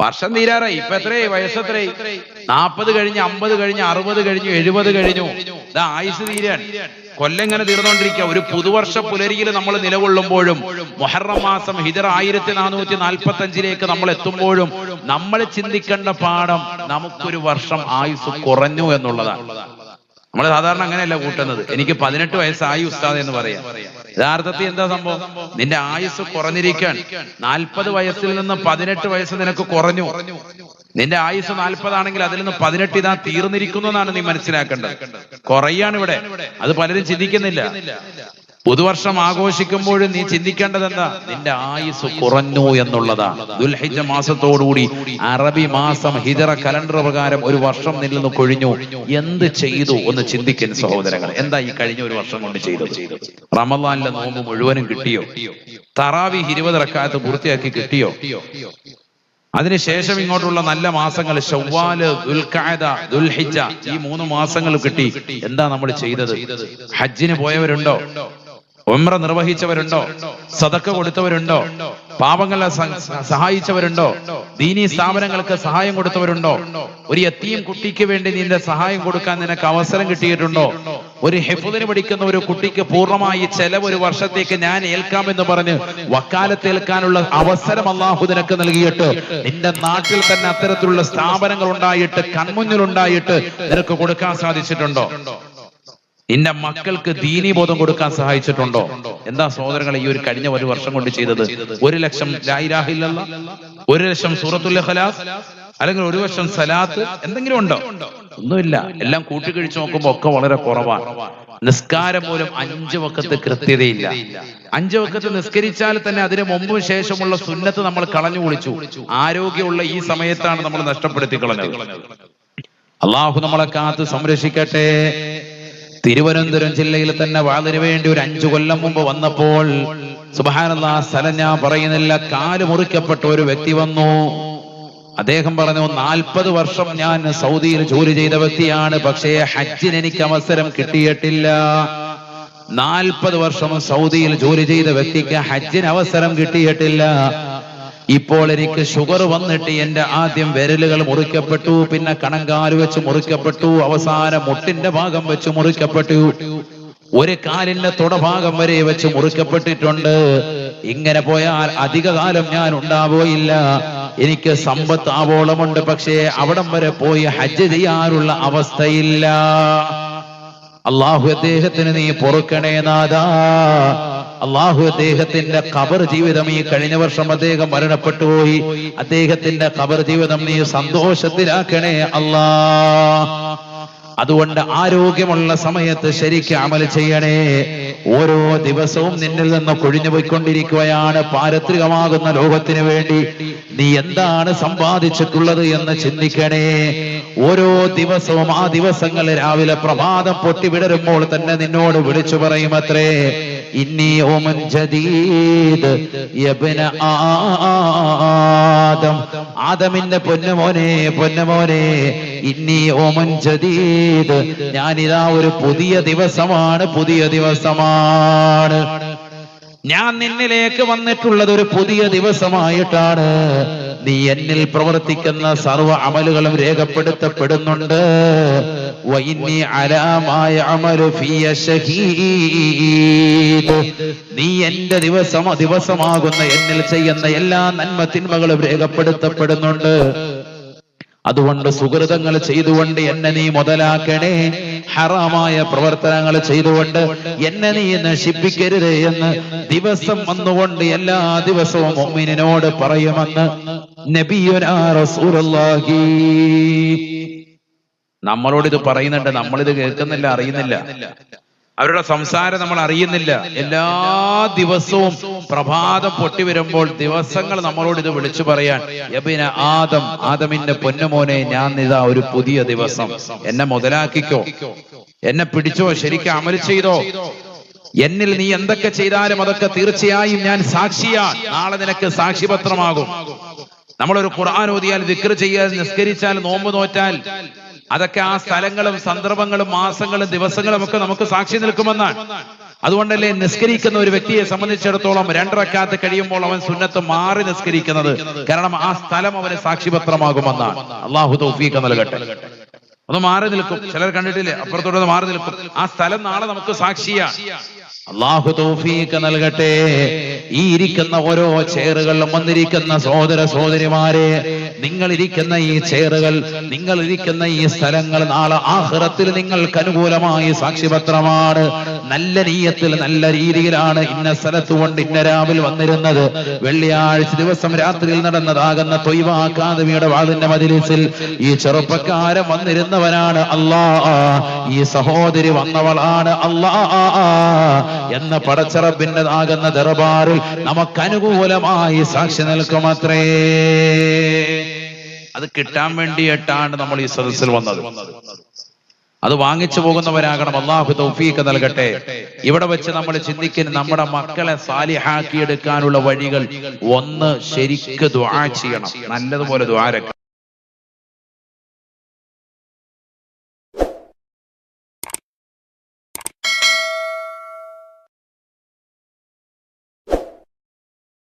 വർഷം തീരാറായി. ഇപ്പൊ എത്രയായി? വയസ്സെത്രയായി? 40 കഴിഞ്ഞ്, 50 കഴിഞ്ഞ്, 60 കഴിഞ്ഞു, 70 കഴിഞ്ഞു. ഇതാ ആയുസ് തീരാൻ. കൊല്ലം ഇങ്ങനെ തീർന്നുകൊണ്ടിരിക്കുക. ഒരു പുതുവർഷ പുലരിയിൽ നമ്മൾ നിലകൊള്ളുമ്പോഴും മുഹറം മാസം ഹിജറ 1445 നമ്മൾ എത്തുമ്പോഴും നമ്മൾ ചിന്തിക്കേണ്ട പാഠം നമുക്കൊരു വർഷം ആയുസ് കുറഞ്ഞു എന്നുള്ളതാണ്. നമ്മൾ സാധാരണ അങ്ങനെയല്ല കൂട്ടുന്നത്. എനിക്ക് 18 വയസ്സായി ഉസ്താദ് എന്ന് പറയാം. യഥാർത്ഥത്തിൽ എന്താ സംഭവം? നിന്റെ ആയുസ് കുറഞ്ഞിരിക്കാൻ 40 വയസ്സിൽ നിന്ന് 18 വയസ്സ് നിനക്ക് കുറഞ്ഞു. നിന്റെ ആയുസ് 40 ആണെങ്കിൽ അതിൽ നിന്ന് 18 ഇതാ തീർന്നിരിക്കുന്നു എന്നാണ് നീ മനസ്സിലാക്കേണ്ടത്. കുറയാണ് ഇവിടെ. അത് പലരും ചിന്തിക്കുന്നില്ല. പുതുവർഷം ആഘോഷിക്കുമ്പോഴും നീ ചിന്തിക്കേണ്ടത് എന്താ? നിന്റെ ആയുസ് കുറഞ്ഞു എന്നുള്ളതാണ്. ദുൽഹിജ്ജ മാസത്തോടുകൂടി അറബി മാസം ഹിജറ കലണ്ടർ പ്രകാരം ഒരു വർഷം നിന്നിൽ നിന്ന് കൊഴിഞ്ഞു. എന്ത് ചെയ്തു ഒന്ന് ചിന്തിക്കുന്ന സഹോദരങ്ങൾ. എന്താ ഈ കഴിഞ്ഞ ഒരു വർഷം കൊണ്ട് ചെയ്തത്? റമളാനിലെ നോമ്പ് മുഴുവനും കിട്ടിയോ? തറാവീഹ് 20 റക്അത്ത് പൂർത്തിയാക്കി കിട്ടിയോ? അതിനുശേഷം ഇങ്ങോട്ടുള്ള നല്ല മാസങ്ങൾ ശവ്വാല്, ദുൽഖഅദ, ദുൽഹിജ്ജ, ഈ 3 മാസങ്ങൾ കിട്ടി. എന്താ നമ്മൾ ചെയ്തത്? ഹജ്ജിന് പോയവരുണ്ടോ? ഉംറ നിർവഹിച്ചവരുണ്ടോ? സദക്ക കൊടുത്തവരുണ്ടോ? പാവങ്ങളെ സഹായിച്ചവരുണ്ടോ? ദീനീ സ്ഥാപനങ്ങൾക്ക് സഹായം കൊടുത്തവരുണ്ടോ? ഒരു യതീം കുട്ടിക്ക് വേണ്ടി നിന്റെ സഹായം കൊടുക്കാൻ നിനക്ക് അവസരം കിട്ടിയിട്ടുണ്ടോ? ഒരു ഹിഫ്ദിന് പഠിക്കുന്ന ഒരു കുട്ടിക്ക് പൂർണ്ണമായി ചെലവ് ഒരു വർഷത്തേക്ക് ഞാൻ ഏൽക്കാമെന്ന് പറഞ്ഞ് വക്കാലത്ത് ഏൽക്കാനുള്ള അവസരം അള്ളാഹു നിനക്ക് നൽകിയിട്ട് നിന്റെ നാട്ടിൽ തന്നെ അത്തരത്തിലുള്ള സ്ഥാപനങ്ങൾ ഉണ്ടായിട്ട് കൺമുന്നിലുണ്ടായിട്ട് നിനക്ക് കൊടുക്കാൻ സാധിച്ചിട്ടുണ്ടോ? നിന്റെ മക്കൾക്ക് ദീനീ ബോധം കൊടുക്കാൻ സഹായിച്ചിട്ടുണ്ടോ? എന്താ സഹോദരങ്ങളെ ഈ ഒരു കഴിഞ്ഞ ഒരു വർഷം കൊണ്ട് ചെയ്തത്? 1 ലക്ഷം ലാ ഇലാഹ ഇല്ലല്ലാഹ്, 1 ലക്ഷം സൂറത്തുൽ ഇഖ്ലാസ്, അല്ലെങ്കിൽ 1 വർഷം സലാത്ത്, എന്തെങ്കിലും ഉണ്ടോ? ഒന്നുമില്ല. എല്ലാം കൂട്ടിക്കഴിച്ച് നോക്കുമ്പോ ഒക്കെ വളരെ കുറവാണ്. നിസ്കാരം പോലും 5 വഖത്ത് കൃത്യതയില്ല. 5 വഖത്ത് നിസ്കരിച്ചാൽ തന്നെ അതിന് മുമ്പും ശേഷമുള്ള സുന്നത്ത് നമ്മൾ കളഞ്ഞു കുളിച്ചു. ആരോഗ്യമുള്ള ഈ സമയത്താണ് നമ്മൾ നഷ്ടപ്പെടുത്തി കളഞ്ഞത്. അള്ളാഹു നമ്മളെ കാത്ത് സംരക്ഷിക്കട്ടെ. തിരുവനന്തപുരം ജില്ലയിൽ തന്നെ വാളിന് വേണ്ടി ഒരു 5 കൊല്ലം മുമ്പ് വന്നപ്പോൾ സുബ്ഹാനല്ലാഹ്, സ്ഥലം ഞാൻ പറയുന്നില്ല, കാല് മുറിക്കപ്പെട്ട ഒരു വ്യക്തി വന്നു. അദ്ദേഹം പറഞ്ഞു, 40 വർഷം ഞാൻ സൗദിയിൽ ജോലി ചെയ്ത വ്യക്തിയാണ്, പക്ഷേ ഹജ്ജിന് എനിക്ക് അവസരം കിട്ടിയിട്ടില്ല. 40 വർഷം സൗദിയിൽ ജോലി ചെയ്ത വ്യക്തിക്ക് ഹജ്ജിന് അവസരം കിട്ടിയിട്ടില്ല. ഇപ്പോൾ എനിക്ക് ഷുഗർ വന്നിട്ട് എന്റെ ആദ്യം വിരലുകൾ മുറിക്കപ്പെട്ടു, പിന്നെ കണങ്കാല് വെച്ച് മുറിക്കപ്പെട്ടു, അവസാനം മുട്ടിന്റെ ഭാഗം വെച്ച് മുറിക്കപ്പെട്ടു, ഒരു കാലിന്റെ തുടഭാഗം വരെ വെച്ച് മുറിക്കപ്പെട്ടിട്ടുണ്ട്. ഇങ്ങനെ പോയാൽ അധിക കാലം ഞാൻ ഉണ്ടാവുകയില്ല. എനിക്ക് സമ്പത്ത് ആവോളമുണ്ട്, പക്ഷേ അവിടം വരെ പോയി ഹജ്ജ് ചെയ്യാനുള്ള അവസ്ഥയില്ല. അള്ളാഹു അദ്ദേഹത്തിന് നീ പൊറുക്കണേ നാഥാ. അള്ളാഹു അദ്ദേഹത്തിന്റെ ഖബർ ജീവിതം, ഈ കഴിഞ്ഞ വർഷം അദ്ദേഹം മരണപ്പെട്ടു പോയി, അദ്ദേഹത്തിന്റെ ഖബർ ജീവിതം നീ സന്തോഷത്തിലാക്കണേ അല്ലാ. അതുകൊണ്ട് ആരോഗ്യമുള്ള സമയത്ത് ശരിക്ക് അമൽ ചെയ്യണേ. ഓരോ ദിവസവും നിന്നിൽ നിന്ന് കൊഴിഞ്ഞു പോയിക്കൊണ്ടിരിക്കുകയാണ്. പാരത്രികമാകുന്ന ലോകത്തിന് വേണ്ടി നീ എന്താണ് സമ്പാദിച്ചിട്ടുള്ളത് എന്ന് ചിന്തിക്കണേ. ഓരോ ദിവസവും ആ ദിവസങ്ങൾ രാവിലെ പ്രഭാതം പൊട്ടിവിടരുമ്പോൾ തന്നെ നിന്നോട് വിളിച്ചു പറയുമത്രേ, ഇന്നി യൗമുൻ ജദീദ് യബ്ന ആദം, ആദമിന്റെ പൊന്നുമോനെ, പൊന്നുമോനെ, ഇന്നി യൗമുൻ ജദീദ്, ഞാനിതാ ഒരു പുതിയ ദിവസമാണ്, പുതിയ ദിവസമാണ്. ഞാൻ നിന്നിലേക്ക് വന്നിട്ടുള്ളത് ഒരു പുതിയ ദിവസമായിട്ടാണ്. നീ എന്നിൽ പ്രവർത്തിക്കുന്ന സർവ്വ അമലുകളും രേഖപ്പെടുത്തപ്പെടുന്നുണ്ട്. വഇന്നി അലാ മാ യഅമലു ഫിയ ഷഹീദ്, നീ എന്റെ ദിവസമാകുന്ന എന്നിൽ ചെയ്യുന്ന എല്ലാ നന്മ തിന്മകളും രേഖപ്പെടുത്തപ്പെടുന്നുണ്ട്. അതുകൊണ്ട് സുഹൃതങ്ങൾ ചെയ്തുകൊണ്ട് എന്നെ നീ മുതലാക്കണേ, ഹറാമായ പ്രവർത്തനങ്ങൾ ചെയ്തുകൊണ്ട് എന്നെ നീ നശിപ്പിക്കരുത് എന്ന് ദിവസം വന്നുകൊണ്ട് എല്ലാ ദിവസവും മുഅ്മിനോട് പറയുമെന്ന് നബിയുനാ റസൂലുള്ളാഹി. നമ്മളോട് ഇത് പറയുന്നുണ്ട്, നമ്മളിത് കേൾക്കുന്നില്ല, അറിയുന്നില്ല. അവരുടെ സംസാരം നമ്മൾ അറിയുന്നില്ല. എല്ലാ ദിവസവും പ്രഭാതം പൊട്ടി വരുമ്പോൾ ദിവസങ്ങൾ നമ്മളോട് ഇത് വിളിച്ചു പറയാൻ, യബ്ന ആദം, ആദമിന്റെ പൊന്നുമോനെ, ഞാൻ ഇതാ ഒരു പുതിയ ദിവസം, എന്നെ മുതലാക്കിക്കോ, എന്നെ പിടിച്ചോ, ശരിക്കും അമൽ ചെയ്തോ, എന്നിൽ നീ എന്തൊക്കെ ചെയ്താലും അതൊക്കെ തീർച്ചയായും ഞാൻ സാക്ഷിയാണ്, നാളെ നിനക്ക് സാക്ഷിപത്രമാകും. നമ്മളൊരു ഖുർആൻ ഓതിയാൽ, ദിക്ർ ചെയ്യാൽ, നിസ്കരിച്ചാൽ, നോമ്പ് നോറ്റാൽ, അതൊക്കെ ആ സ്ഥലങ്ങളും സന്ദർഭങ്ങളും മാസങ്ങളും ദിവസങ്ങളും ഒക്കെ നമുക്ക് സാക്ഷി നിൽക്കുമെന്നാണ്. അതുകൊണ്ടല്ലേ നിസ്കരിക്കുന്ന ഒരു വ്യക്തിയെ സംബന്ധിച്ചിടത്തോളം 2 റക്അത്ത് കഴിയുമ്പോൾ അവൻ സുന്നത്ത് മാറി നിസ്കരിക്കുന്നത്. കാരണം ആ സ്ഥലം അവന് സാക്ഷിപത്രമാകുമെന്നാണ്. അള്ളാഹു തൗഫീഖ് നൽകട്ടെ. അത് മാറി നിൽക്കും. ചിലർ കണ്ടിട്ടില്ലേ, അപ്പുറത്തോടെ മാറി നിൽക്കും. ആ സ്ഥലം നാളെ നമുക്ക് സാക്ഷിയാണ്. അള്ളാഹു തൗഫീഖ് നൽകട്ടെ. ഈ ഇരിക്കുന്ന ഓരോ ചെയറുകളിലും വന്നിരിക്കുന്ന സഹോദര സഹോദരിമാരെ, നിങ്ങൾ ഇരിക്കുന്ന ഈ ചെയറുകൾ, നിങ്ങൾ ഇരിക്കുന്ന ഈ സ്ഥലങ്ങൾ നാളെ ആഖിറത്തിൽ നിങ്ങൾക്ക് അനുകൂലമായി സാക്ഷിപത്രമാണ്. നല്ല നീയത്തിൽ നല്ല രീതിയിലാണ് ഇന്ന സ്ഥലത്ത് കൊണ്ട് ഇന്ന രാവിൽ വന്നിരുന്നത്. വെള്ളിയാഴ്ച ദിവസം രാത്രിയിൽ നടന്നതാകുന്ന ത്വയ്ബ അക്കാദമിയുടെ വാളിന്റെ മജ്‌ലിസിൽ ഈ ചെറുപ്പക്കാരൻ വന്നിരുന്നവനാണ്. ഈ സഹോദരി വന്നവളാണ്. എന്ന പടച്ചറബിൻ്റെതാകുന്ന ദർബാറിൽ നമുക്ക് അനുകൂലമായി സാക്ഷി നിൽക്കുമത്രേ. അത് കിട്ടാൻ വേണ്ടിയിട്ടാണ് നമ്മൾ ഈ സദസ്സിൽ വന്നത്. അത് വാങ്ങിച്ചു പോകുന്നവരാകണം. അള്ളാഹു തൗഫീഖ് നൽകട്ടെ. ഇവിടെ വെച്ച് നമ്മൾ ചിന്തിക്കുന്ന നമ്മുടെ മക്കളെ സാലിഹാക്കി എടുക്കാനുള്ള വഴികൾ, ഒന്ന് ശരിക്ക് ദുആ ചെയ്യണം, നല്ലതുപോലെ ദുആ